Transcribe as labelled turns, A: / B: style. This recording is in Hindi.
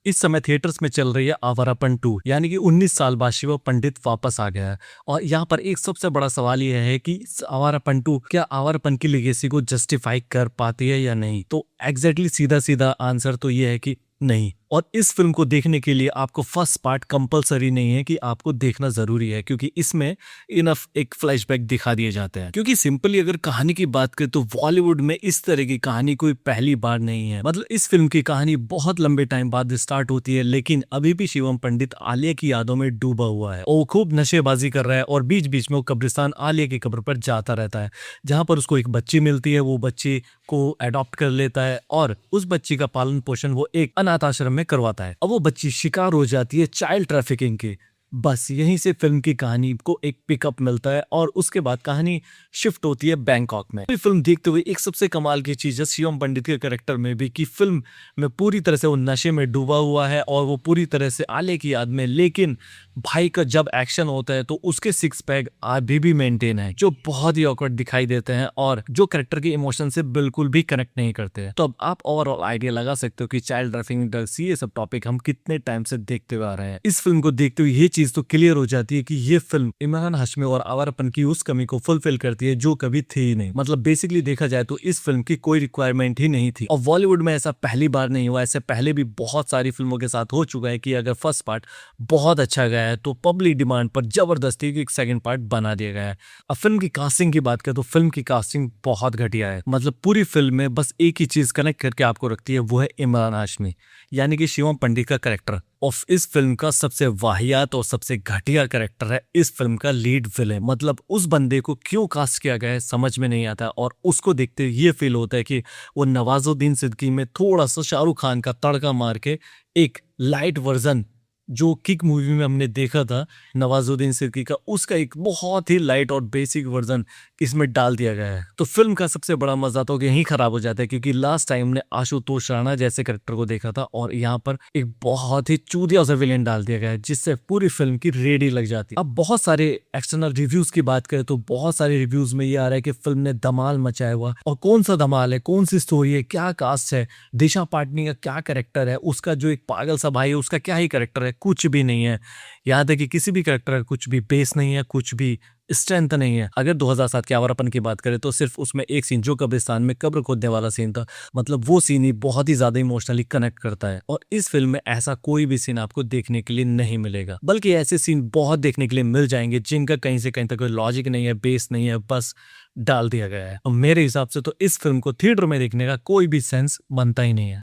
A: इस समय थिएटर्स में चल रही है आवारापन 2, यानी कि 19 साल बाद शिवम पंडित वापस आ गया है। और यहाँ पर एक सबसे बड़ा सवाल यह है कि आवारापन 2 क्या आवारापन की लेगेसी को जस्टिफाई कर पाती है या नहीं। तो एग्जैक्टली सीधा सीधा आंसर तो ये है कि नहीं। और इस फिल्म को देखने के लिए आपको फर्स्ट पार्ट कंपलसरी नहीं है कि आपको देखना जरूरी है, क्योंकि इसमें इनफ एक फ्लैशबैक दिखा दिए जाते हैं। क्योंकि सिंपली अगर कहानी की बात करें तो बॉलीवुड में इस तरह की कहानी कोई पहली बार नहीं है। मतलब इस फिल्म की कहानी बहुत लंबे टाइम बाद स्टार्ट होती है, लेकिन अभी भी शिवम पंडित आलिया की यादों में डूबा हुआ है। वो खूब नशेबाजी कर रहा है और बीच बीच में वो कब्रिस्तान आलिया की कब्र पर जाता रहता है, जहां पर उसको एक बच्ची मिलती है। वो बच्ची को अडॉप्ट कर लेता है और उस बच्ची का पालन पोषण वो एक अनाथ आश्रम में करवाता है। अब वो बच्ची शिकार हो जाती है चाइल्ड ट्रैफिकिंग की। बस यहीं से फिल्म की कहानी को एक पिकअप मिलता है और उसके बाद कहानी शिफ्ट होती है बैंकॉक में। फिल्म देखते हुए एक सबसे कमाल की चीज है शिवम पंडित के कैरेक्टर में भी, कि फिल्म में पूरी तरह से वो नशे में डूबा हुआ है और वो पूरी तरह से आले की याद में, लेकिन भाई का जब एक्शन होता है तो उसके सिक्स पैक अभी भी मेंटेन है, जो बहुत ही ऑकवर्ड दिखाई देते हैं और जो कैरेक्टर के इमोशन से बिल्कुल भी कनेक्ट नहीं करते हैं। तो अब आप ओवरऑल आइडिया लगा सकते हो कि चाइल्ड ट्रैफिकिंग, ड्रग्स, ये सब टॉपिक हम कितने टाइम से देखते हुए आ रहे हैं। इस फिल्म को देखते हुए ये चीज तो क्लियर हो जाती है कि ये फिल्म इमरान हाशमी और आवारापन की उस कमी को फुलफिल करती है जो कभी थी ही नहीं। मतलब बेसिकली देखा जाए तो इस फिल्म की कोई रिक्वायरमेंट ही नहीं थी। और बॉलीवुड में ऐसा पहली बार नहीं हुआ, ऐसे पहले भी बहुत सारी फिल्मों के साथ हो चुका है कि अगर फर्स्ट पार्ट बहुत अच्छा गया है तो पब्लिक डिमांड पर जबरदस्ती एक सेकंड पार्ट बना दिया गया है। अब फिल्म की कास्टिंग की बात करें तो फिल्म की कास्टिंग बहुत घटिया है। मतलब पूरी फिल्म में बस एक ही चीज कनेक्ट करके आपको रखती है, वो है इमरान हाशमी, यानी कि शिवम पंडित का कैरेक्टर। और इस फिल्म का सबसे वाहियात और सबसे घटिया कैरेक्टर है इस फिल्म का लीड विलेन। मतलब उस बंदे को क्यों कास्ट किया गया है समझ में नहीं आता, और उसको देखते ये फील होता है कि वो नवाजुद्दीन सिद्दीकी में थोड़ा सा शाहरुख खान का तड़का मार के एक लाइट वर्जन, जो किक मूवी में हमने देखा था नवाजुद्दीन सिद्दीकी का, उसका एक बहुत ही लाइट और बेसिक वर्जन इसमें डाल दिया गया है। तो फिल्म का सबसे बड़ा मजा तो यहीं खराब हो जाता है, क्योंकि लास्ट टाइम ने आशुतोष राणा जैसे कैरेक्टर को देखा था और यहाँ पर एक बहुत ही चूतिया सा विलेन डाल दिया गया है, जिससे पूरी फिल्म की रेडी लग जाती है। अब बहुत सारे एक्सटर्नल रिव्यूज की बात करें तो बहुत सारे रिव्यूज में ये आ रहा है कि फिल्म ने धमाल मचाया हुआ। और कौन सा धमाल है, कौन सी स्टोरी है, क्या कास्ट है, दिशा पाटनी का क्या कैरेक्टर है, उसका जो एक पागल सा भाई है उसका क्या ही कैरेक्टर है, कुछ भी नहीं है। याद है कि किसी भी कैरेक्टर का कुछ भी बेस नहीं है, कुछ भी स्ट्रेंथ नहीं है। अगर 2007 के आवारापन की बात करें तो सिर्फ उसमें एक सीन जो कब्रिस्तान में कब्र खोदने वाला सीन था, मतलब वो सीन ही बहुत ही ज्यादा इमोशनली कनेक्ट करता है। और इस फिल्म में ऐसा कोई भी सीन आपको देखने के लिए नहीं मिलेगा, बल्कि ऐसे सीन बहुत देखने के लिए मिल जाएंगे जिनका कहीं से कहीं तक कोई लॉजिक नहीं है, बेस नहीं है, बस डाल दिया गया है। और मेरे हिसाब से तो इस फिल्म को थिएटर में देखने का कोई भी सेंस बनता ही नहीं है।